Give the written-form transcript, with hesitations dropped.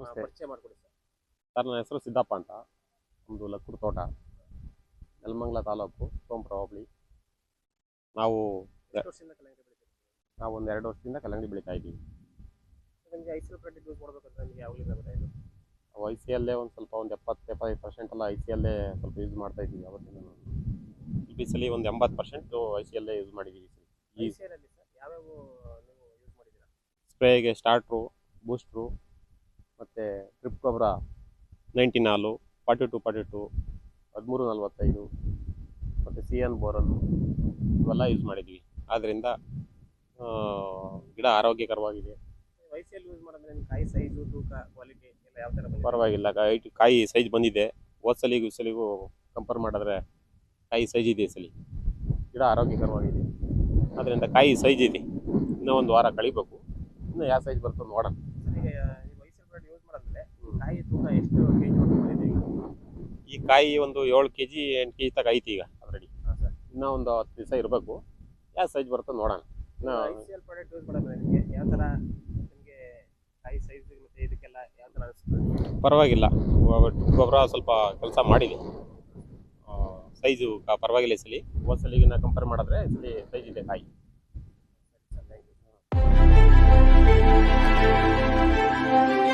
ನಮಸ್ತೆ ಪರಿಚಯ ಮಾಡಿಕೊಡಿ ಸರ್. ಸರ್. ನನ್ನ ಹೆಸರು ಸಿದ್ದಪ್ಪ ಅಂತ. ನಮ್ಮದು ಲಕ್ಕೂರು ತೋಟ, ನೆಲಮಂಗಲ ತಾಲೂಕು, ಸೋಂಪುರ ಹೋಬಳಿ. ನಾವು ಎಷ್ಟು ವರ್ಷದಿಂದ ಕಲ್ಲಂಗಡಿ ಬೆಳಿತೀರಿ? ನಾವು ಒಂದು 2 ವರ್ಷದಿಂದ ಕಲ್ಲಂಗಡಿ ಬೆಳೀತಾ ಇದ್ದೀವಿ. ನಿಮಗೆ ಐಸಿಎಲ್ ಪ್ರಾಡಕ್ಟ್ ಯೂಸ್ ಮಾಡಬೇಕಂತ ನಿಮಗೆ ಯಾವಾಗಲಿಂದ ಗೊತ್ತಾಯಿತು? ನಾವು ಐಸಿಯಲ್ಲೇ ಒಂದು ಸ್ವಲ್ಪ 70-75% ಎಲ್ಲ ಐಸಿಯಲ್ಲೇ ಸ್ವಲ್ಪ ಯೂಸ್ ಮಾಡ್ತಾ ಇದ್ದೀವಿ ಅವತ್ತಿಂದ. ಈ ಸಲ ಒಂದು 80% ಐಸಿಯಲ್ಲೇ ಯೂಸ್ ಮಾಡಿದ್ದೀವಿ. ಈ ಐಸಿಎಲ್ ಅಲ್ಲಿ ಸರ್ ಯಾವ್ಯಾವ ನೀವು ಯೂಸ್ ಮಾಡಿದ್ದೀರಾ? ಸ್ಪ್ರೇಗೆ ಸ್ಟಾರ್ಟ್ರು, ಬೂಸ್ಟ್ರು, ಮತ್ತು ಟ್ರಿಪ್ ಗೊಬ್ಬರ 19 ಹಾಲು, 42 1345 ಮತ್ತು CN ಬೋರನ್ನು ಇವೆಲ್ಲ ಯೂಸ್ ಮಾಡಿದ್ದೀವಿ. ಆದ್ದರಿಂದ ಗಿಡ ಆರೋಗ್ಯಕರವಾಗಿದೆ. ಐಸಿಎಲ್ ಯೂಸ್ ಮಾಡಿದ್ರೆ ನಿಮ್ಮ ಕಾಯಿ ಸೈಜು, ತೂಕ, ಕ್ವಾಲಿಟಿ ಎಲ್ಲ ಯಾವ ಥರ ಬಂದಿದೆ? ಪರವಾಗಿಲ್ಲ, ಕಾಯಿ ಸೈಜ್ ಬಂದಿದೆ. ಹೋದ ಸಲಿಗೂ ಈ ಸಲಿಗೂ ಕಂಪೇರ್ ಮಾಡಿದ್ರೆ ಕಾಯಿ ಸೈಜ್ ಇದೆ. ಈ ಸಲ ಗಿಡ ಆರೋಗ್ಯಕರವಾಗಿದೆ. ಅದರಿಂದ ಕಾಯಿ ಸೈಜ್ ಇದೆ. ಇನ್ನೂ ಒಂದು ವಾರ ಕಳಿಬೇಕು. ಇನ್ನೂ ಯಾವ ಸೈಜ್ ಬರ್ತದೆ ನೋಡೋಣ. ಸರ್, ಈಗ ನೀವು ಐಸಿಎಲ್ ಪ್ರಾಡಕ್ಟ್ ಯೂಸ್ ಮಾಡಿದ್ರೆ ಕಾಯಿ ತೂಕ ಎಷ್ಟು ಕೆಜಿ ಬಂದಿದೆ ಈಗ? ಈ ಕಾಯಿ ಒಂದು 7 kg 8 kg ತಗ ಐತಿ ಈಗ ಆಲ್ರೆಡಿ. ಹಾಂ ಸರ್. ಇನ್ನೂ ಒಂದು 10 ದಿವಸ ಇರಬೇಕು. ಯಾವ ಸೈಜ್ ಬರ್ತದೆ ನೋಡೋಣ. ಐಸಿಎಲ್ ಪ್ರಾಡಕ್ಟ್ ಯೂಸ್ ಮಾಡಿದ್ರೆ ನಿಮಗೆ ಯಾವ ಥರ ನಿಮಗೆ ಕಾಯಿ ಸೈಜ್ ಮತ್ತು ಇದಕ್ಕೆಲ್ಲ ಯಾವ ಥರ ಅನಿಸ್ತದೆ? ಪರವಾಗಿಲ್ಲ, ಗೊಬ್ಬರ ಸ್ವಲ್ಪ ಕೆಲಸ ಮಾಡಿದೆ. ಸೈಜು ಪರವಾಗಿಲ್ಲ ಈ ಸಲ. ಹೋದ ಸಲಿಗಿನ್ನ ಕಂಪೇರ್ ಮಾಡಿದ್ರೆ ಈ ಸಲ ಸೈಜ್ ಇದೆ ಕಾಯಿ.